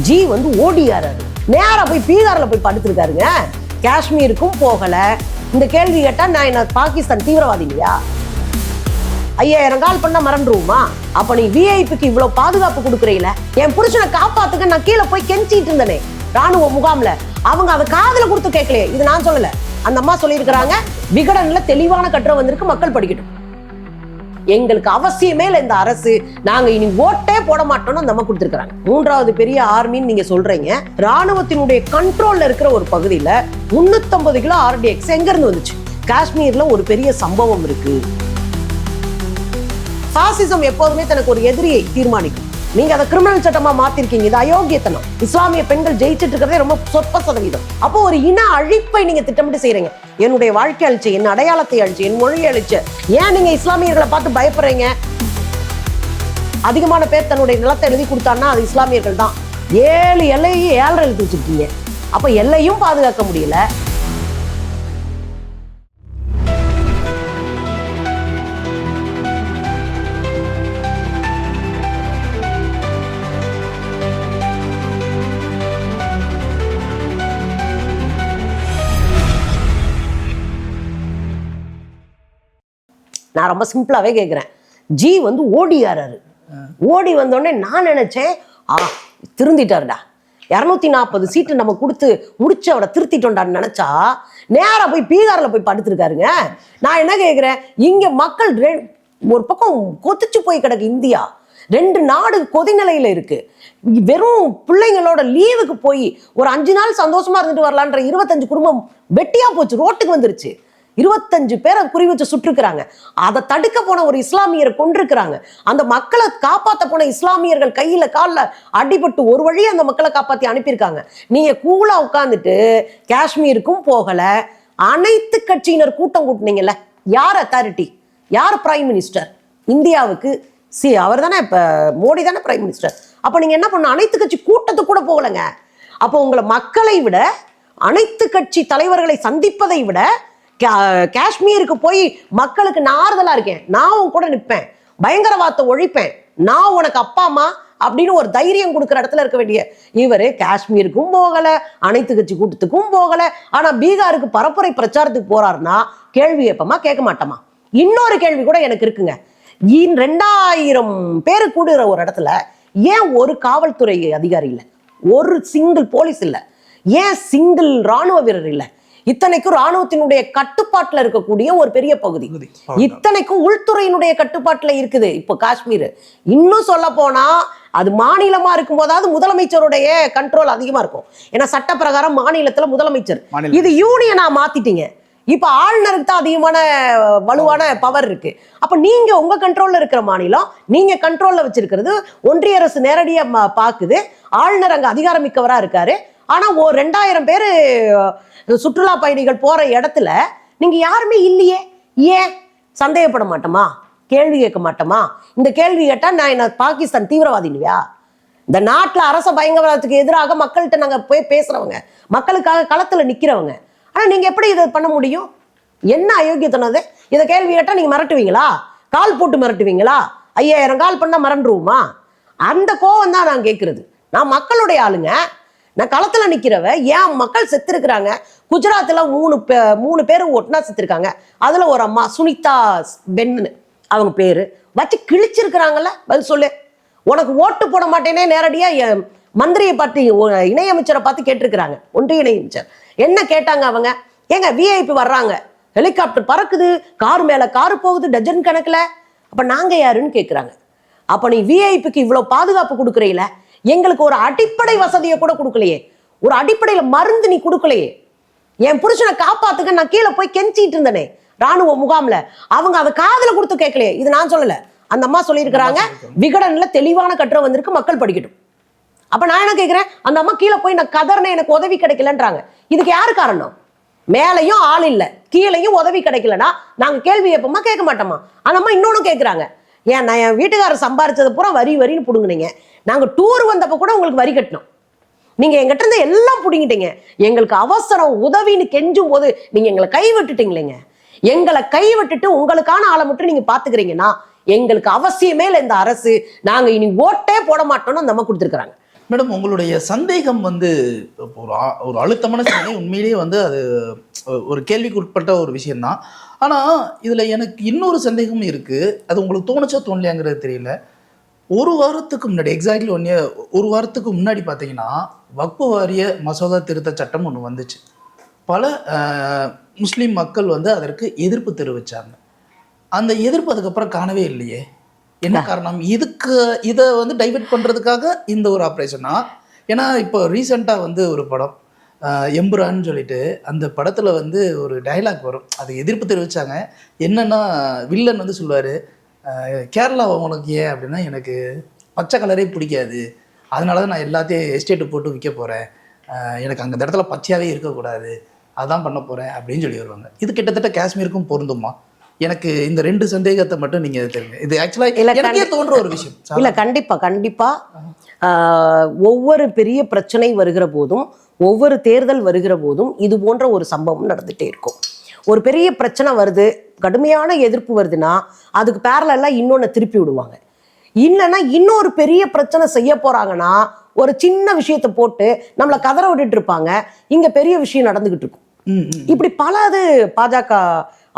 G வந்து ஓடியாராரு, நேரா போய் பீகார்ல போய் படுத்திருக்காருங்க. காஷ்மீருக்கும் போகல. இந்த கேள்வி கேட்டா நான் என்ன பாகிஸ்தான் தீவிரவாதி இல்லையா? 5000 கால் பண்ண மறந்துருவோமா? அப்ப நீ விஐபிக்கு இவ்வளவு பாதுகாப்பு கொடுக்குறீல, என் புருஷனை காப்பாத்துக்க நான் கீழே போய் கெஞ்சிட்டு இருந்தனே ராணுவ முகாம்ல, அவங்க அதை காதுல கொடுத்து கேட்கலையே. இது நான் சொல்லல, அந்த அம்மா சொல்லியிருக்கிறாங்க. விகடன்ல தெளிவான கட்டுரை வந்திருக்கு, மக்கள் படிக்கட்டும். எங்களுக்கு அவசியமே இல்லை இந்த அரசு, நாங்க இனி ஓட்டே போட மாட்டோம்னு அந்த அம்மா கொடுத்துருக்காங்க. 3வது பெரிய ஆர்மின்னு நீங்க சொல்றீங்க. ராணுவத்தினுடைய கண்ட்ரோல்ல இருக்கிற ஒரு பகுதியில 350 கிலோ RDX எங்க இருந்து வந்துச்சு? காஷ்மீர்ல ஒரு பெரிய சம்பவம் இருக்கு. பாசிசம் எப்போதுமே தனக்கு ஒரு எதிரியை தீர்மானிக்கும். நீங்க அதை கிரிமினல் சட்டமா மாத்திருக்கீங்க. இது அயோக்கியத்தனம். இஸ்லாமிய பெண்கள் ஜெயிச்சிட்டு இருக்கிறதே ரொம்ப சொற்ப சதவீதம். அப்போ ஒரு இன அழிப்பை நீங்க திட்டமிட்டு செய்யறீங்க. என்னுடைய வாழ்க்கை அழிச்சு, என் அடையாளத்தை அழிச்சு, என் மொழியை அழிச்சு. ஏன் நீங்க இஸ்லாமியர்களை பார்த்து பயப்படுறீங்க? அதிகமான பேர் தன்னுடைய நிலத்தை எழுதி கொடுத்தான்னா அது இஸ்லாமியர்கள் தான். 7 எல்லையும் 7 எழுதி வச்சிருக்கீங்க. அப்ப எல்லையும் பாதுகாக்க முடியல. நான் ரொம்ப சிம்பிளாவே கேட்கிறேன். ஜி வந்து ஓடியாராரு. ஓடி வந்தோடனே நான் நினைச்சேன், திருந்திட்டாருடா, 240 சீட்டு நம்ம கொடுத்து முடிச்சு அவரை திருத்திட்டோம்டான்னு நினைச்சா நேரா போய் பீகார்ல போய் படுத்திருக்காருங்க. நான் என்ன கேட்கிறேன், இங்க மக்கள் ஒரு பக்கம் கொதிச்சு போய் கிடக்கு. இந்தியா 2 நாடு கொதிநிலையில இருக்கு. வெறும் பிள்ளைங்களோட லீவுக்கு போய் ஒரு 5 நாள் சந்தோஷமா இருந்துட்டு வரலான்ற 25 குடும்பம் வெட்டியா போச்சு, ரோட்டுக்கு வந்துருச்சு. 25 பேரை குறி வச்சு சுட்டுருக்குறாங்க. அதை தடுக்க போன ஒரு இஸ்லாமியரை கொண்டிருக்கிறாங்க. அந்த மக்களை காப்பாற்ற போன இஸ்லாமியர்கள் கையில காலில் அடிபட்டு ஒரு வழியை அந்த மக்களை காப்பாற்றி அனுப்பியிருக்காங்க. நீங்க கூலா உட்காந்துட்டு காஷ்மீருக்கும் போகல. அனைத்து கட்சியினர் கூட்டம் கூட்டினீங்கல்ல, யார் அத்தாரிட்டி? யார் பிரைம் மினிஸ்டர் இந்தியாவுக்கு? அவர் தானே, இப்ப மோடி தானே பிரைம் மினிஸ்டர். அப்ப நீங்க என்ன பண்ண? அனைத்து கட்சி கூட்டத்துக்கு கூட போகலங்க. அப்போ உங்களை மக்களை விட, அனைத்து கட்சி தலைவர்களை சந்திப்பதை விட, காஷ்மீருக்கு போய் மக்களுக்கு நான் ஆறுதலா இருக்கேன், நான் உன் கூட நிற்பேன், பயங்கரவாதத்தை ஒழிப்பேன், நான் உனக்கு அப்பா அம்மா அப்படின்னு ஒரு தைரியம் கொடுக்குற இடத்துல இருக்க வேண்டிய இவரு காஷ்மீருக்கும் போகல, அனைத்து கட்சி கூட்டத்துக்கும் போகல. ஆனா பீகாருக்கு பரப்புரை பிரச்சாரத்துக்கு போறாருன்னா கேள்வி கேட்போமா, கேட்க மாட்டோமா? இன்னொரு கேள்வி கூட எனக்கு இருக்குங்க. 2000 பேரு கூடுகிற ஒரு இடத்துல ஏன் ஒரு காவல்துறை அதிகாரி இல்லை, ஒரு சிங்கிள் போலீஸ் இல்லை, ஏன் சிங்கிள் ராணுவ வீரர் இல்லை? இத்தனைக்கும் ராணுவத்தினுடைய கட்டுப்பாட்டுல இருக்கக்கூடிய ஒரு பெரிய பகுதி, இத்தனைக்கும் உள்துறையினுடைய கட்டுப்பாட்டுல இருக்குது இப்போ காஷ்மீர். இன்னும் சொல்ல போனா அது மாநிலமா இருக்கும் போதாவது முதலமைச்சருடைய கண்ட்ரோல் அதிகமா இருக்கும். ஏன்னா சட்ட பிரகாரம் மாநிலத்துல முதலமைச்சர். இது யூனியனா மாத்திட்டீங்க. இப்ப ஆளுநருக்கு தான் அதிகமான வலுவான பவர் இருக்கு. அப்ப நீங்க உங்க கண்ட்ரோல்ல இருக்கிற மாநிலம், நீங்க கண்ட்ரோல்ல வச்சிருக்கிறது ஒன்றிய அரசு நேரடியா பாக்குது. ஆளுநர் அங்க அதிகாரமிக்கவரா இருக்காரு. ஆனா 2000 பேரு சுற்றுலா பயணிகள் போற இடத்துல நீங்க யாருமே இல்லையே. ஏன் சந்தேகப்பட மாட்டோமா? கேள்வி கேட்க மாட்டோமா? இந்த கேள்வி கேட்டா நான் என்ன பாகிஸ்தான் தீவிரவாதி இல்லையா? இந்த நாட்டுல அரச பயங்கரவாதத்துக்கு எதிராக மக்கள்கிட்ட நாங்க போய் பேசுறவங்க, மக்களுக்காக களத்துல நிக்கிறவங்க. ஆனா நீங்க எப்படி இதை பண்ண முடியும்? என்ன அயோக்கியத்தனம் அது? இதை கேள்வி கேட்டா நீங்க மிரட்டுவீங்களா? கால் போட்டு மிரட்டுவீங்களா? 5000 கால் பண்ணா மறந்துருவோமா? அந்த கோவம் தான் நான் கேட்கறது. நான் மக்களுடைய ஆளுங்க, நான் களத்துல நிக்கிறவ. ஏன் மக்கள் செத்து இருக்கிறாங்க? குஜராத்ல 3 பேர் ஒட்டினா செத்துருக்காங்க. அதுல ஒரு அம்மா சுனிதா பென்னு அவங்க பேரு வச்சு கிழிச்சிருக்கிறாங்கல்ல. பதில் சொல்லு. உனக்கு ஓட்டு போட மாட்டேனே நேரடியா மந்திரியை பார்த்து, இணையமைச்சரை பார்த்து கேட்டிருக்கிறாங்க. ஒன்றிய இணையமைச்சர் என்ன கேட்டாங்க? அவங்க ஏங்க விஐபி வர்றாங்க, ஹெலிகாப்டர் பறக்குது, கார் மேல காரு போகுது டஜன் கணக்குல, அப்ப நாங்க யாருன்னு கேட்கிறாங்க. அப்ப நீ விஐபிக்கு இவ்வளவு பாதுகாப்பு கொடுக்குறீல, எங்களுக்கு ஒரு அடிப்படை வசதியை கூட கொடுக்கலையே, ஒரு அடிப்படையில மருந்து நீ கொடுக்கலையே. என் புருஷனை காப்பாத்துக்க நான் கீழே போய் கெஞ்சிட்டு இருந்தனே ராணுவ முகாம்ல, அவங்க அதை காதுல கொடுத்து கேட்கலையே. இது நான் சொல்லல, அந்த அம்மா சொல்லியிருக்கிறாங்க. விகடன்ல தெளிவான கட்டுரை வந்திருக்கு, மக்கள் படிக்கட்டும். அப்ப நான் என்ன கேட்கிறேன், அந்த அம்மா கீழே போய் நான் கதர்னே எனக்கு உதவி கிடைக்கலன்றாங்க. இதுக்கு யாரு காரணம்? மேலையும் ஆள் இல்ல, கீழையும் உதவி கிடைக்கலன்னா நாங்க கேள்வி கேட்போமா, கேட்க மாட்டோமா? அந்த அம்மா இன்னொன்னு கேட்கிறாங்க, ஏன் நான் என் வீட்டுக்காரர் சம்பாரிச்சது பூரா வரின்னு புடுங்குனீங்க, நாங்க டூர் வந்தப்ப கூட உங்களுக்கு வரி கட்டணும், நீங்க எங்கிட்ட இருந்து எல்லாம் புடுங்கிட்டீங்க, எங்களுக்கு அவசரம் உதவின்னு கெஞ்சும் போது நீங்க எங்களை கை விட்டுட்டீங்களேங்க. எங்களை கை விட்டுட்டு உங்களுக்கான ஆளை மட்டும் நீங்க பாத்துக்கிறீங்கன்னா எங்களுக்கு அவசியமே இல்லை இந்த அரசு, நாங்க இனி ஓட்டே போட மாட்டோம்னு அந்த அம்மா கொடுத்துருக்காங்க. மேடம், உங்களுடைய சந்தேகம் வந்து ஒரு அழுத்தமான சந்தேகம், உண்மையிலேயே வந்து அது ஒரு கேள்விக்கு உட்பட்ட ஒரு விஷயம்தான். ஆனால் இதில் எனக்கு இன்னொரு சந்தேகமும் இருக்குது. அது உங்களுக்கு தோணுச்சா தோணலையாங்கிறது தெரியல. ஒரு வாரத்துக்கு முன்னாடி, எக்ஸாக்ட்லி ஒரு வாரத்துக்கு முன்னாடி பார்த்தீங்கன்னா, வக்ஃபு வாரிய மசோதா திருத்த சட்டம் ஒன்று வந்துச்சு. பல முஸ்லீம் மக்கள் வந்து அதற்கு எதிர்ப்பு தெரிவித்தாங்க. அந்த எதிர்ப்பு அதுக்கப்புறம் காணவே இல்லையே, என்ன காரணம்? இதை வந்து டைவெர்ட் பண்ணுறதுக்காக இந்த ஒரு ஆப்ரேஷனா? ஏன்னா இப்போ ரீசெண்டாக வந்து ஒரு படம் எம்புரான்னு சொல்லிட்டு, அந்த படத்தில் வந்து ஒரு டைலாக் வரும், அது எதிர்ப்பு தெரிவித்தாங்க. என்னென்னா, வில்லன் வந்து சொல்லுவார், கேரளா உனக்கு ஏன் அப்படின்னா, எனக்கு பச்சை கலரே பிடிக்காது, அதனால தான் நான் எல்லாத்தையும் எஸ்டேட்டு போட்டு விற்க போகிறேன், எனக்கு அங்கே இந்த இடத்துல பச்சையாகவே இருக்கக்கூடாது, அதான் பண்ண போகிறேன் அப்படின்னு சொல்லி வருவாங்க. இது கிட்டத்தட்ட காஷ்மீருக்கும் பொருந்துமா? எனக்கு இந்த 2 சந்தேகத்தை மட்டும் நீங்க தெரியுங்க. இது ஆக்சுவலாக எனக்கே தோன்ற ஒரு விஷயம். இல்லை, கண்டிப்பா ஒவ்வொரு பெரிய பிரச்சனை வருகிற போதும், ஒவ்வொரு தேர்தல் வருகிற போதும் இது போன்ற ஒரு சம்பவம் நடந்துகிட்டே இருக்கும். ஒரு பெரிய பிரச்சனை வருது, கடுமையான எதிர்ப்பு வருதுன்னா அதுக்கு பேரலா இன்னொன்று திருப்பி விடுவாங்க. இல்லைன்னா இன்னொரு பெரிய பிரச்சனை செய்ய போறாங்கன்னா ஒரு சின்ன விஷயத்தை போட்டு நம்மளை கதற விட்டுட்டு இருப்பாங்க. இங்க பெரிய விஷயம் நடந்துகிட்டு இருக்கும். இப்படி பல பாஜக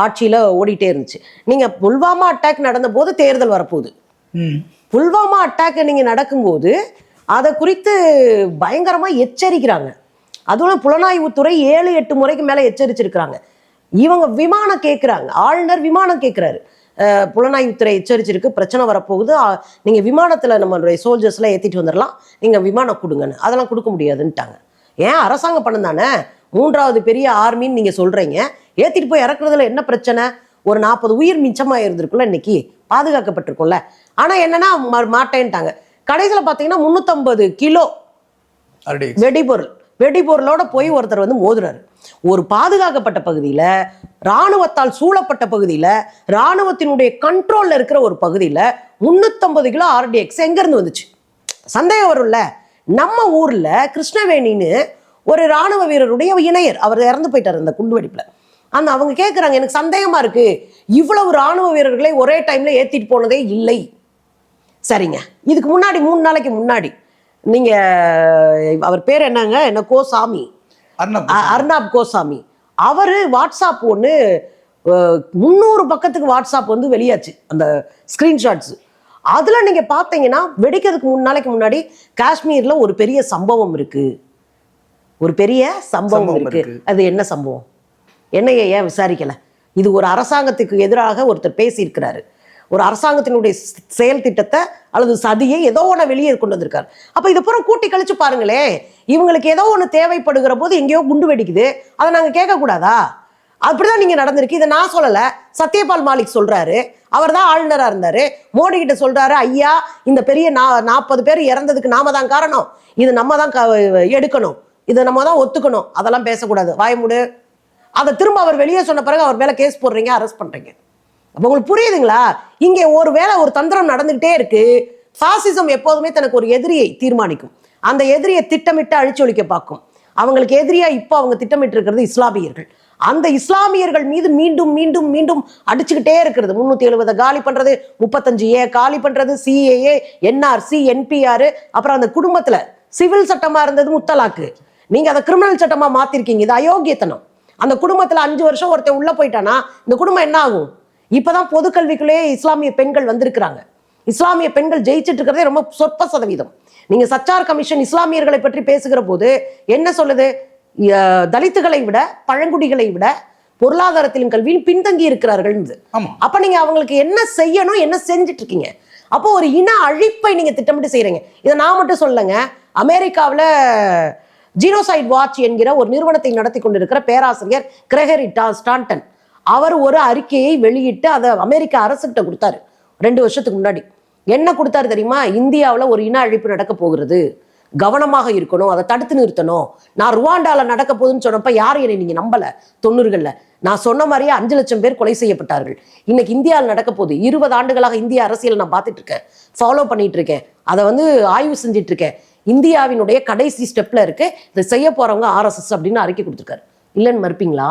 ஆட்சியில ஓடிட்டே இருந்துச்சு. நீங்க புல்வாமா அட்டாக் நடந்த போது தேர்தல் வரப்போகுது. புல்வாமா அட்டாக் நீங்க நடக்கும்போது அதை குறித்து பயங்கரமா எச்சரிக்கிறாங்க. அதுவும் புலனாய்வுத்துறை 7-8 முறைக்கு மேல எச்சரிச்சிருக்கிறாங்க. இவங்க விமானம் கேட்கிறாங்க, ஆளுநர் விமானம் கேட்கிறாரு, புலனாய்வுத்துறை எச்சரிச்சிருக்கு, பிரச்சனை வரப்போகுது, நீங்க விமானத்துல நம்மளுடைய சோல்ஜர்ஸ்லாம் ஏத்திட்டு வந்துடலாம், நீங்க விமானம் கொடுங்கன்னு. அதெல்லாம் கொடுக்க முடியாதுன்ட்டாங்க. ஏன்? அரசாங்கம் பண்ண தானே, 3வது பெரிய ஆர்மின்னு நீங்க சொல்றீங்க, ஏத்திட்டு போய் இறக்குறதுல என்ன பிரச்சனை? ஒரு 40 உயிர் மிச்சமா இருந்திருக்குல்ல, இன்னைக்கு பாதுகாக்கப்பட்டிருக்கும்ல. ஆனா என்னன்னா மாட்டேன்ட்டாங்க. கடைசியில் பார்த்தீங்கன்னா 350 கிலோ வெடிபொருளோட போய் ஒருத்தர் வந்து மோதுறாரு. ஒரு பாதுகாக்கப்பட்ட பகுதியில், இராணுவத்தால் சூழப்பட்ட பகுதியில், இராணுவத்தினுடைய கண்ட்ரோல்ல இருக்கிற ஒரு பகுதியில் 350 கிலோ ஆர்டிஎக்ஸ் எங்க இருந்து வந்துச்சு? சந்தேகம் வரும்ல. நம்ம ஊர்ல கிருஷ்ணவேணின்னு ஒரு இராணுவ வீரருடைய இணையர், அவர் இறந்து போயிட்டார் அந்த குண்டுவெடிப்புல. அவங்க கேட்குறாங்க, எனக்கு சந்தேகமா இருக்கு, இவ்வளவு இராணுவ வீரர்களை ஒரே டைம்ல ஏத்திட்டு போனதே இல்லை. சரிங்க, இதுக்கு முன்னாடி 3 நாளைக்கு முன்னாடி நீங்க, அவர் பேர் என்னங்க, என்ன கோசாமி, அர்னாப் கோசாமி, அவரு வாட்ஸ்அப் ஒன்று 300 பக்கத்துக்கு வாட்ஸ்அப் வந்து வெளியாச்சு, அந்த ஸ்கிரீன்ஷாட்ஸ். அதுல நீங்க பாத்தீங்கன்னா வெடிக்கிறதுக்கு 3 நாளைக்கு முன்னாடி காஷ்மீர்ல ஒரு பெரிய சம்பவம் இருக்கு, ஒரு பெரிய சம்பவம் இருக்கு. அது என்ன சம்பவம்? என்னைய ஏன் விசாரிக்கல? இது ஒரு அரசாங்கத்துக்கு எதிராக ஒருத்தர் பேசியிருக்கிறாரு, ஒரு அரசாங்கத்தினுடைய செயல் திட்டத்தை அல்லது சதியை ஏதோ ஒன்று வெளியே கொண்டு வந்திருக்காரு. அப்போ இதை பூரா கூட்டி கழிச்சு பாருங்களேன். இவங்களுக்கு ஏதோ ஒன்று தேவைப்படுகிற போது எங்கேயோ குண்டு வெடிக்குது, அதை நாங்கள் கேட்கக்கூடாதா? அப்படிதான் நீங்க நடந்திருக்கு. இதை நான் சொல்லலை, சத்யபால் மாலிக் சொல்றாரு, அவர் தான் ஆளுநராக இருந்தாரு. மோடி கிட்ட சொல்றாரு, ஐயா இந்த பெரிய 40 பேர் இறந்ததுக்கு நாம தான் காரணம், இது நம்ம தான் எடுக்கணும், இதை நம்ம தான் ஒத்துக்கணும், அதெல்லாம் பேசக்கூடாது, வாய்மூடு. அதை திரும்ப அவர் வெளியே சொன்ன பிறகு அவர் மேல கேஸ் போடுறீங்க, அரெஸ்ட் பண்றீங்க. அப்போ உங்களுக்கு புரியுதுங்களா? இங்கே ஒரு வேளை ஒரு தந்திரம் நடந்துகிட்டே இருக்கு. பாசிசம் எப்போதுமே தனக்கு ஒரு எதிரியை தீர்மானிக்கும், அந்த எதிரியை திட்டமிட்டு அழிச்சு ஒழிக்க பார்க்கும். அவங்களுக்கு எதிரியா இப்போ அவங்க திட்டமிட்டு இருக்கிறது இஸ்லாமியர்கள். அந்த இஸ்லாமியர்கள் மீது மீண்டும் மீண்டும் மீண்டும் அடிச்சுக்கிட்டே இருக்கிறது. 370 காலி பண்றது, 35A காலி பண்றது, CAA, NRC, NPR, அப்புறம் அந்த குடும்பத்துல சிவில் சட்டமா இருந்தது முத்தலாக்கு, நீங்க அதை கிரிமினல் சட்டமா மாத்திருக்கீங்க. இது அயோக்கியத்தனம். அந்த குடும்பத்துல 5 வருஷம் ஒருத்தன் உள்ள போயிட்டானா இந்த குடும்பம் என்ன ஆகும்? இப்பதான் பொது கல்விக்குள்ளே இஸ்லாமிய பெண்கள் வந்திருக்கிறாங்க. இஸ்லாமிய பெண்கள் ஜெயிச்சிட்டு இருக்கிறதே ரொம்ப சொற்ப சதவீதம். நீங்க சச்சார் கமிஷன் இஸ்லாமியர்களை பற்றி பேசுகிற போது என்ன சொல்லுது? தலித்துகளை விட, பழங்குடிகளை விட பொருளாதாரத்திலும் கல்வியில் பின்தங்கி இருக்கிறார்கள். அப்ப நீங்க அவங்களுக்கு என்ன செய்யணும், என்ன செஞ்சுட்டு இருக்கீங்க? அப்போ ஒரு இன அழிப்பை நீங்க திட்டமிட்டு செய்யறீங்க. இதை நான் மட்டும் சொல்லுங்க, அமெரிக்காவில் ஜீனோசைட் வாட்ச் என்கிற ஒரு நிறுவனத்தை நடத்தி கொண்டிருக்கிற பேராசிரியர் கிரெகரி ஸ்டான்டன், அவர் ஒரு அறிக்கையை வெளியிட்டு அதை அமெரிக்க அரசுகிட்ட கொடுத்தாரு 2 வருஷத்துக்கு முன்னாடி. என்ன கொடுத்தாரு தெரியுமா? இந்தியாவில் ஒரு இன அழிப்பு நடக்க போகிறது, கவனமாக இருக்கணும், அதை தடுத்து நிறுத்தணும். நான் ருவாண்டால நடக்க போகுதுன்னு சொன்னப்ப யாரும் என்னை நீங்க நம்பல. 90களில் நான் சொன்ன மாதிரியே 5 லட்சம் பேர் கொலை செய்யப்பட்டார்கள். இன்னைக்கு இந்தியாவில் நடக்க போகுது. 20 ஆண்டுகளாக இந்திய அரசியல் நான் பார்த்துட்டு இருக்கேன், ஃபாலோ பண்ணிட்டு இருக்கேன், அதை வந்து ஆய்வு செஞ்சுட்டு இருக்கேன். இந்தியாவினுடைய கடைசி ஸ்டெப்ல இருக்கு, இதை செய்ய போறவங்க RSS அப்படின்னு அறிக்கை கொடுத்துருக்காரு. இல்லைன்னு மறுப்பீங்களா?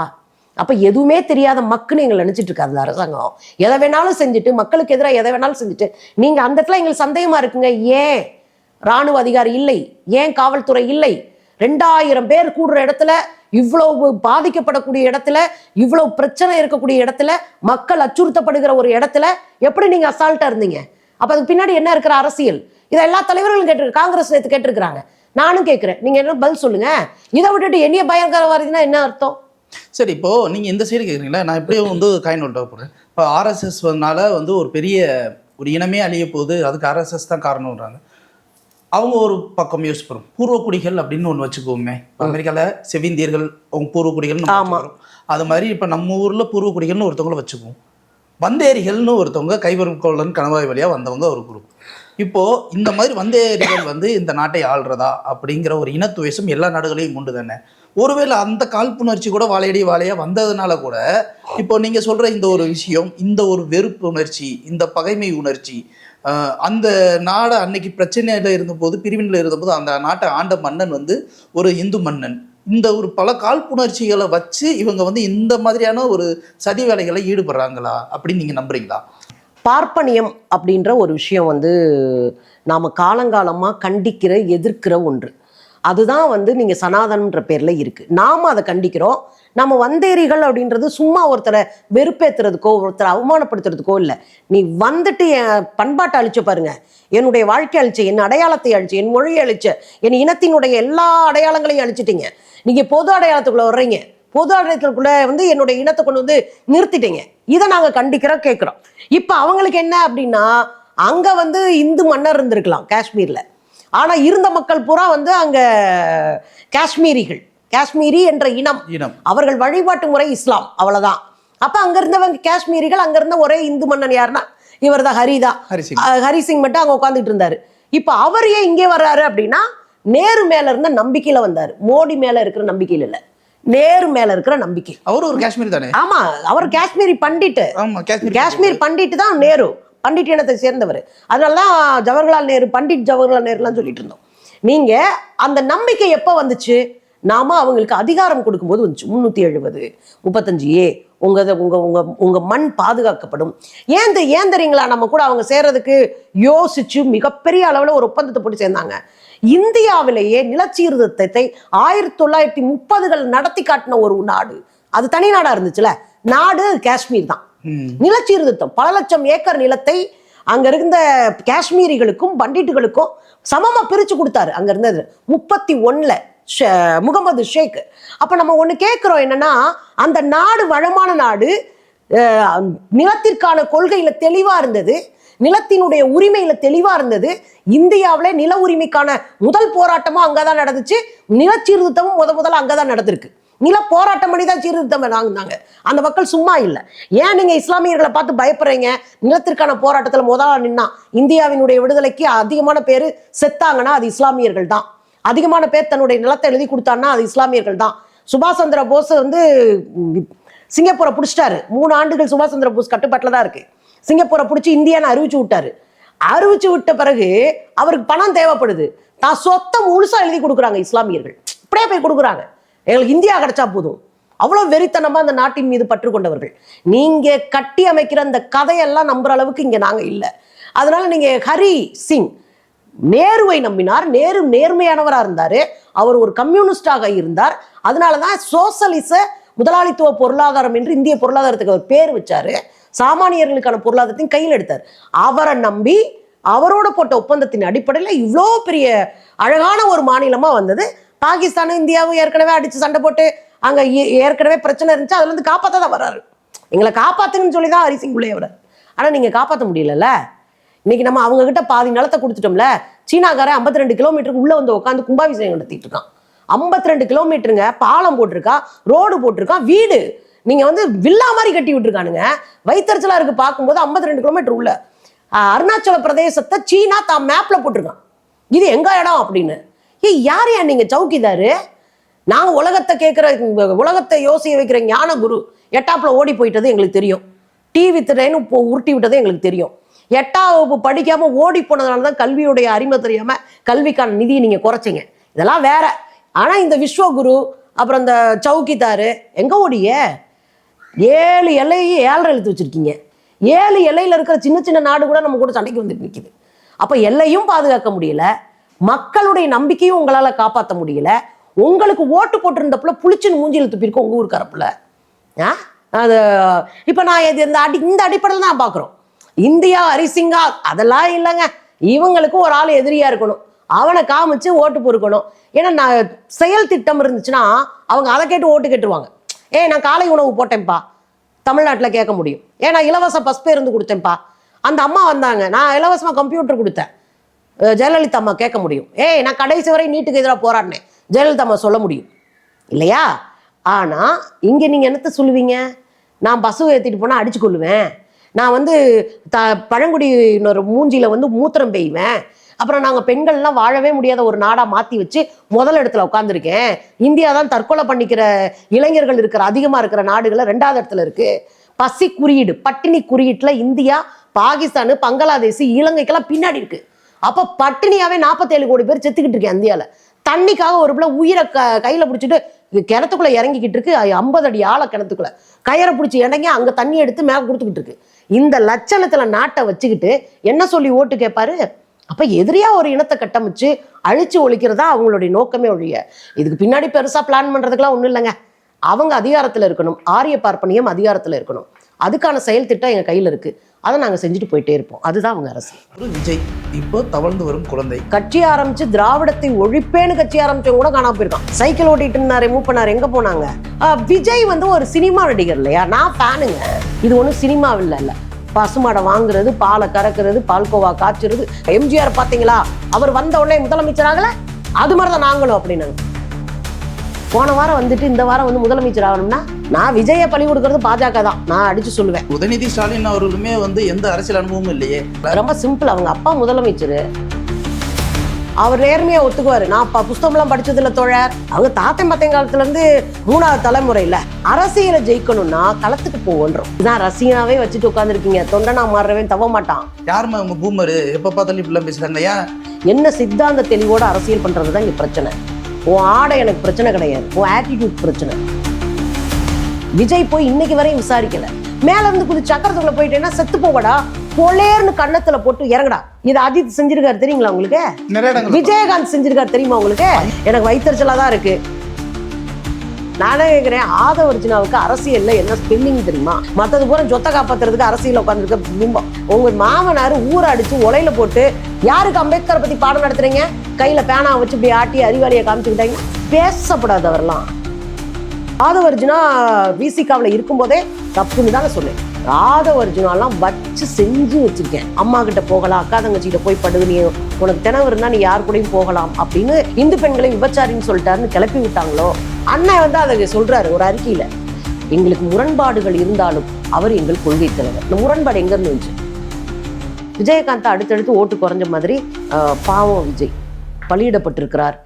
அப்ப எதுவுமே தெரியாத மக்கள் எங்களை நினைச்சிட்டு இருக்காது அந்த அரசாங்கம். எதை வேணாலும் செஞ்சுட்டு, மக்களுக்கு எதிராக எதை வேணாலும் செஞ்சுட்டு, நீங்க அந்த இடத்துல எங்களுக்கு சந்தேகமா இருக்குங்க. ஏன் ராணுவ அதிகாரி இல்லை, ஏன் காவல்துறை இல்லை? 2000 பேர் கூடுற இடத்துல, இவ்வளவு பாதிக்கப்படக்கூடிய இடத்துல, இவ்வளவு பிரச்சனை இருக்கக்கூடிய இடத்துல, மக்கள் அச்சுறுத்தப்படுகிற ஒரு இடத்துல எப்படி நீங்க அசால்ட்டா இருந்தீங்க? அப்ப அதுக்கு பின்னாடி என்ன இருக்கிற அரசியல்? இதை எல்லா தலைவர்களும் கேட்டிருக்காங்க. காங்கிரஸ் நேற்று கேட்டிருக்கிறாங்க, நானும் கேட்கிறேன். நீங்க என்ன பதில் சொல்லுங்க. இதை விட்டுட்டு என்னைய பயங்கரவாதினா என்ன அர்த்தம்? சரி, இப்போ நீங்க இந்த சைடு கேட்குறீங்களா, நான் எப்படியும் வந்து காயின் நோட்டா போடுறேன். இப்போ ஆர்எஸ்எஸ்னால வந்து ஒரு பெரிய ஒரு இனமே அழிய போகுது, அதுக்கு ஆர்எஸ்எஸ் தான் காரணம்ன்றாங்க. அவங்க ஒரு பக்கம் யோசிப்போம், பூர்வக்குடிகள் அப்படின்னு ஒன்று வச்சுக்கோமே. அமெரிக்காவில் செவிந்தியர்கள் அவங்க பூர்வக்குடிகள், அது மாதிரி இப்போ நம்ம ஊர்ல பூர்வக்குடிகள்னு ஒருத்தவங்கள வச்சுக்குவோம். வந்தேரிகள்னு ஒருத்தவங்க கைவருக்கோளன் கணவாய் வழியா வந்தவங்க ஒரு குரூப். இப்போ இந்த மாதிரி வந்தேரிகள் வந்து இந்த நாட்டை ஆள்றதா அப்படிங்கிற ஒரு இனத்துவேஷம் எல்லா நாடுகளையும் உண்டு தானே. ஒருவேளை அந்த காழ்ப்புணர்ச்சி கூட வாழையடி வாழையா வந்ததுனால கூட இப்போ நீங்க சொல்ற இந்த ஒரு விஷயம், இந்த ஒரு வெறுப்பு உணர்ச்சி, இந்த பகைமை உணர்ச்சி, அந்த நாடை அன்னைக்கு பிரச்சனையில இருந்தபோது, பிரிவினில் இருந்தபோது அந்த நாட்டை ஆண்ட மன்னன் வந்து ஒரு இந்து மன்னன். இந்த ஒரு பல காழ்ப்புணர்ச்சிகளை வச்சு இவங்க வந்து இந்த மாதிரியான ஒரு சதி வேலைகளை ஈடுபடுறாங்களா அப்படின்னு நீங்க நம்புறீங்களா? பார்ப்பனியம் அப்படின்ற ஒரு விஷயம் வந்து நாம காலங்காலமா கண்டிக்கிற, எதிர்க்கிற ஒன்று. அதுதான் வந்து நீங்க சனாதனன்ற பேர்ல இருக்கு. நாம அதை கண்டிக்கிறோம். நம்ம வந்தேரிகள் அப்படின்றது சும்மா ஒருத்தரை வெறுப்பேத்துறதுக்கோ ஒருத்தரை அவமானப்படுத்துறதுக்கோ இல்லை. நீ வந்துட்டு என் பண்பாட்டை அழிச்சு பாருங்க, என்னுடைய வாழ்க்கை அழிச்சு, என் அடையாளத்தை அழிச்சு, என் மொழியை அழிச்சு, என் இனத்தினுடைய எல்லா அடையாளங்களையும் அழிச்சிட்டீங்க. நீங்க பொது அடையாளத்துக்குள்ள வர்றீங்க, பொது அடையாளத்துக்குள்ள வந்து என்னுடைய இனத்தை கொண்டு வந்து நிறுத்திட்டீங்க. இதை நாங்க கண்டிக்கிறோம், கேட்கிறோம். இப்ப அவங்களுக்கு என்ன அப்படின்னா, அங்க வந்து இந்து மன்னர் இருந்திருக்கலாம் காஷ்மீர்ல, ஆனா இருந்த மக்கள் பூரா வந்து அங்க காஷ்மீரிகள், காஷ்மீரி என்ற இனம், அவர்கள் வழிபாட்டு முறை இஸ்லாம், அவ்வளவுதான். அப்ப அங்க இருந்தவங்க காஷ்மீரிகள். அங்க இருந்த ஒரே இந்து மன்னன் யாருன்னா இவர் தான், ஹரிசிங் மட்டும் அங்க உட்காந்துட்டு இருந்தாரு. இப்ப அவர் ஏன் இங்கே வர்றாரு அப்படின்னா, நேரு மேல இருந்த நம்பிக்கையில வந்தாரு. மோடி மேல இருக்கிற நம்பிக்கையில இல்ல, நேரு மேல இருக்கிற நம்பிக்கை. அவரு ஒரு காஷ்மீர் தானே? ஆமா, அவர் காஷ்மீரி பண்டிட். காஷ்மீர் பண்டிட் தான் நேரு, பண்டிட் இனத்தை சேர்ந்தவர். அதனாலதான் ஜவஹர்லால் நேரு, பண்டிட் ஜவஹர்லால் நேருலாம் சொல்லிட்டு இருந்தோம். நீங்க அந்த நம்பிக்கை எப்ப வந்துச்சு? நாம அவங்களுக்கு அதிகாரம் கொடுக்கும்போது வந்துச்சு. 370 35A உங்க உங்க உங்க உங்க மண் பாதுகாக்கப்படும். ஏன் தெரியுங்களா? நம்ம கூட அவங்க சேர்றதுக்கு யோசிச்சு மிகப்பெரிய அளவுல ஒரு ஒப்பந்தத்தை போட்டு சேர்ந்தாங்க. இந்தியாவிலேயே நிலச்சீர்திருத்தத்தை 1930கள் நடத்தி காட்டின ஒரு நாடு, அது தனி நாடா இருந்துச்சுல, நாடு காஷ்மீர் தான். நிலச்சீர்திருத்தம், பல லட்சம் ஏக்கர் நிலத்தை அங்க இருந்த காஷ்மீரிகளுக்கும் பண்டிட்டுகளுக்கும் சமமா பிரிச்சு கொடுத்தாரு. அங்க இருந்தது 31ல முகமது ஷேக். அப்ப நம்ம ஒண்ணு கேட்கிறோம், என்னன்னா அந்த நாடு வளமான நாடு, நிலத்திற்கான கொள்கையில தெளிவா இருந்தது, நிலத்தினுடைய உரிமையில தெளிவா இருந்தது. இந்தியாவில நில உரிமைக்கான முதல் போராட்டமும் அங்கதான் நடந்துச்சு. நில சீர்திருத்தமும் முதல்ல அங்கதான் நடந்திருக்கு. நில போராட்டம் பண்ணி தான் சீர்திருத்தம் வாங்கினாங்க. அந்த மக்கள் சும்மா இல்லை. ஏன் நீங்க இஸ்லாமியர்களை பார்த்து பயப்படுறீங்க? நிலத்திற்கான போராட்டத்துல முதல்ல நின்னா, இந்தியாவினுடைய விடுதலைக்கு அதிகமான பேர் செத்தாங்கன்னா அது இஸ்லாமியர்கள் தான். அதிகமான பேர் தன்னுடைய நிலத்தை எழுதி கொடுத்தான்னா அது இஸ்லாமியர்கள் தான். சுபாஷ் சந்திர போஸ் வந்து சிங்கப்பூரை பிடிச்சிட்டாரு. 3 ஆண்டுகள் சுபாஷ் சந்திர போஸ் கட்டுப்பாட்டில் தான் இருக்கு. சிங்கப்பூரை பிடிச்சி இந்தியான்னு அறிவிச்சு விட்டாரு. அறிவிச்சு விட்ட பிறகு அவருக்கு பணம் தேவைப்படுது, தான் சொத்தை முழுசா எழுதி கொடுக்குறாங்க இஸ்லாமியர்கள். இப்படியே போய் கொடுக்குறாங்க, எங்களுக்கு இந்தியா கிடைச்சா போதும். அவ்வளவு வெறித்தனமா அந்த நாட்டின் மீது பற்று கொண்டவர்கள். நீங்க கட்டி அமைக்கிற அந்த கதையெல்லாம் நம்புற அளவுக்கு இங்க நாங்க இல்லை. அதனால நீங்க ஹரி சிங் நேருவை நம்பினார். நேரு நேர்மையானவராக இருந்தாரு, அவர் ஒரு கம்யூனிஸ்டாக இருந்தார். அதனாலதான் சோசலிச முதலாளித்துவ பொருளாதாரம் என்று இந்திய பொருளாதாரத்துக்கு அவர் பேர் வச்சாரு. சாமானியர்களுக்கான பொருளாதாரத்தையும் கையில் எடுத்தார். அவரை நம்பி அவரோட போட்ட ஒப்பந்தத்தின் அடிப்படையில் இவ்வளோ பெரிய அழகான ஒரு மாநிலமா வந்தது. பாகிஸ்தானும் இந்தியாவும் ஏற்கனவே அடிச்சு சண்டை போட்டு அங்க ஏற்கனவே பிரச்சனை இருந்துச்சு, அதுல இருந்து காப்பாற்ற தான் வர்றாரு. எங்களை காப்பாத்துங்கன்னு சொல்லி தான் ஹரிசிங் உள்ளே வர்றாரு. ஆனா நீங்க காப்பாற்ற முடியலல்ல. இன்னைக்கு நம்ம அவங்க கிட்ட பாதி நிலத்தை கொடுத்துட்டோம்ல. சீனாக்காரன் 52 கிலோமீட்டருக்கு உள்ள வந்து உட்காந்து கும்பாபிஷேகம் நடத்திட்டு இருக்கான். 52 கிலோமீட்டருங்க, பாலம் போட்டிருக்கா, ரோடு போட்டிருக்கான், வீடு நீங்க வந்து வில்லா மாதிரி கட்டி விட்டுருக்கானுங்க. வைத்தறிச்சலா இருக்கு பார்க்கும்போது. 52 கிலோமீட்டர் உள்ள அருணாச்சல பிரதேசத்தை சீனா தான் மேப்ல போட்டிருக்கான், இது எங்க இடம் அப்படின்னு. யார் நீங்க சவுக்கிதாரு? நாங்க உலகத்தை கேட்கிற, உலகத்தை யோசிக்க வைக்கிற ஞான குரு எட்டாப்புல ஓடி போயிட்டது எங்களுக்கு தெரியும். டிவி திரைன்னு உருட்டி விட்டது எங்களுக்கு தெரியும். 8ஆம் வகுப்பு படிக்காம ஓடி போனதுனாலதான் கல்வியுடைய அருமை தெரியாம கல்விக்கான நிதியை நீங்க குறைச்சிங்க. இதெல்லாம் வேற. ஆனா இந்த விஸ்வகுரு அப்புறம் இந்த சவுக்கிதாரு எங்க ஓடிய? 7 எல்லையை 7 எழுத்து வச்சிருக்கீங்க. 7 எல்லையில இருக்கிற சின்ன சின்ன நாடு கூட நம்ம கூட சண்டைக்கு வந்துட்டு நிற்குது. அப்ப எல்லையும் பாதுகாக்க முடியல, மக்களுடைய நம்பிக்கையும் உங்களால காப்பாற்ற முடியல. உங்களுக்கு ஓட்டு போட்டிருந்தப்புல புளிச்சுன்னு மூஞ்சியில் துப்பிருக்கோம் உங்க ஊருக்காரப்புல. அது இப்ப நான் இந்த அடிப்படையில் தான் பாக்குறோம். இந்தியா ஹரிசிங்கா அதெல்லாம் இல்லைங்க. இவங்களுக்கு ஒரு ஆள் எதிரியா இருக்கணும், அவனை காமிச்சு ஓட்டு பொறுக்கணும். ஏன்னா நான் செயல் திட்டம் இருந்துச்சுன்னா அவங்க அதை கேட்டு ஓட்டு கேட்டுருவாங்க. நான் காலை உணவு போட்டேன்ப்பா, தமிழ்நாட்டில் கேட்க முடியும். நான் இலவச பஸ் பேருந்து கொடுத்தேன்ப்பா, அந்த அம்மா வந்தாங்க, நான் இலவசமா கம்ப்யூட்டர் கொடுத்தேன், ஜெயலலிதா அம்மா கேட்க முடியும். நான் கடைசி வரை நீட்டுக்கு எதிராக போராடினேன், ஜெயலலிதா அம்மா சொல்ல முடியும் இல்லையா? ஆனா இங்க நீங்க என்னத்த சொல்லுவீங்க? நான் பஸ் ஏற்றிட்டு போனா அடிச்சு கொள்ளுவேன், நான் பழங்குடியினர் மூஞ்சியில மூத்திரம் பெய்வேன், அப்புறம் நாங்கள் பெண்கள்லாம் வாழவே முடியாத ஒரு நாடா மாற்றி வச்சு முதல் இடத்துல உட்காந்துருக்கேன். இந்தியா தான் தற்கொலை பண்ணிக்கிற இளைஞர்கள் இருக்கிற அதிகமாக இருக்கிற நாடுகளை 2வது இடத்துல இருக்கு. பசி குறியீடு, பட்டினி குறியீட்டுல இந்தியா, பாகிஸ்தான், பங்களாதேஷ், இலங்கைக்கெல்லாம் பின்னாடி இருக்கு. அப்போ பட்டினியாவே 47 கோடி பேர் செத்துக்கிட்டு இருக்கேன் இந்தியாவில். தண்ணிக்காக ஒரு பிள்ளை உயிரை கையில பிடிச்சிட்டு கிணத்துக்குள்ள இறங்கிக்கிட்டு இருக்கு. 50 அடி ஆழ கிணத்துக்குள்ள கயிறை பிடிச்சி இறங்கி அங்க தண்ணி எடுத்து மேல கொடுத்துக்கிட்டு இருக்கு. இந்த லட்சணத்துல நாட்டை வச்சுக்கிட்டு என்ன சொல்லி ஓட்டு கேட்பாரு? அப்ப எதிரியா ஒரு இனத்தை கட்டமைச்சு அழிச்சு ஒழிக்கிறதா அவங்களுடைய நோக்கமே ஒழிய இதுக்கு பின்னாடி பெருசா பிளான் பண்றதுக்கெல்லாம் ஒண்ணும் இல்லைங்க. அவங்க அதிகாரத்துல இருக்கணும், ஆரிய பார்ப்பனியம் அதிகாரத்துல இருக்கணும், அதுக்கான செயல் திட்டம் எங்க கையில இருக்கு, அதை நாங்க செஞ்சுட்டு போயிட்டே இருப்போம். அதுதான் அவங்க அரசு. விஜய் இப்போ தவழ்ந்து வரும் குழந்தை கட்சி ஆரம்பிச்சு திராவிடத்தை ஒழிப்பேன்னு கட்சி ஆரம்பிச்சவங்க கூட காணாம போயிருக்கான். சைக்கிள் ஓட்டிட்டு இருந்தாரு, மூவ் பண்ணாரு, எங்க போனாங்க? விஜய் ஒரு சினிமா நடிகர் இல்லையா? நான் ஃபேனுங்க. இது ஒன்றும் சினிமா இல்ல. பசுமாடை வாங்குறது, பாலை கறக்குறது, பால்கோவா காய்ச்சுறது. எம்ஜிஆர் பாத்தீங்களா, அவர் வந்த உடனே முதலமைச்சராகல, அது மாதிரிதான் நாங்களும் அப்படின்னாங்க. போன வாரம் இந்த வாரம் முதலமைச்சர் ஆகணும்னா நான் விஜயை பழி கொடுக்கறது பாஜக தான் நான் அடிச்சு சொல்லுவேன். உதயநிதி ஸ்டாலின் அவர்களுமே எந்த அரசியல் அனுபவமும் இல்லையே. ரொம்ப சிம்பிள், அவங்க அப்பா முதலமைச்சர், அவர் நேர்மையா ஒத்துக்குவாரு. நான் புஸ்தகம்லாம் படிச்சது இல்லை தோழர். அவங்க தாத்தன் காலத்துல இருந்து 3வது தலைமுறை இல்ல. அரசியலை ஜெயிக்கணும்னா களத்துக்கு போவோன்றோம். இதான் ரசிகனாவே வச்சுட்டு உட்காந்துருக்கீங்க. தொண்டனா மாறுறவன் தவ மாட்டான். யாருமே அவங்க பூமரு எப்ப பார்த்தாலும் இப்படிலாம் பேசுறாங்க. என்ன சித்தாந்த தெளிவோட அரசியல் பண்றதுதான் இங்க பிரச்சனை. உன் ஆடை எனக்கு பிரச்சனை கிடையாது, உன் ஆட்டிடியூட் பிரச்சனை. விஜய் போய் இன்னைக்கு வரையும் விசாரிக்கல. மேல இருந்து குதிச்சு சக்கரத்துக்குள்ள போயிட்டேன்னா செத்து போகடா, பொலேர்னு கண்ணத்துல போட்டு இறங்கடா. இது அஜித் செஞ்சிருக்காரு தெரியுங்களா உங்களுக்கு? விஜயகாந்த் செஞ்சிருக்காரு தெரியுமா உங்களுக்கு? எனக்கு வயிற்றுச்சலா தான் இருக்கு. நானே கேட்கிறேன், ஆதவர்ஜுனாவுக்கு அரசியல்ல என்ன ஸ்பெல்லிங் தெரியுமா? மத்தது பூரா சொத்தை காப்பாத்துறதுக்கு அரசியல் உட்காந்துருக்க பிம்பம். உங்க மாமனார் ஊரை அடிச்சு உலையில போட்டு யாருக்கு அம்பேத்கரை பத்தி பாடம் நடத்துறீங்க? கையில பேனா வச்சு இப்படி ஆட்டி அறிவாளியை காமிச்சுக்கிட்டாங்க. பேசப்படாது அவரெல்லாம். ஆதவர்ஜுனா விசிகாவில் இருக்கும்போதே தப்புன்னு தானே சொன்னேன். ஆதவர்ஜுனாலாம் வச்சு செஞ்சு வச்சிருக்கேன். அம்மா கிட்ட போகலாம், அக்கா தங்கச்சிக்கிட்ட போய் படுது, நீ உனக்கு தினவு இருந்தா நீ யார் கூடயும் போகலாம் அப்படின்னு இந்து பெண்களை விபச்சாரின்னு சொல்லிட்டாருன்னு கிளப்பி விட்டாங்களோ, அண்ணன் அதை சொல்றாரு ஒரு அறிக்கையில. எங்களுக்கு முரண்பாடுகள் இருந்தாலும் அவர் எங்கள் கொள்கை தலைவர். இந்த முரண்பாடு எங்க இருந்து வந்துச்சு? விஜயகாந்த் அடுத்தடுத்து ஓட்டு குறைஞ்ச மாதிரி பாவம் விஜய் பலியிடப்பட்டிருக்கிறார்.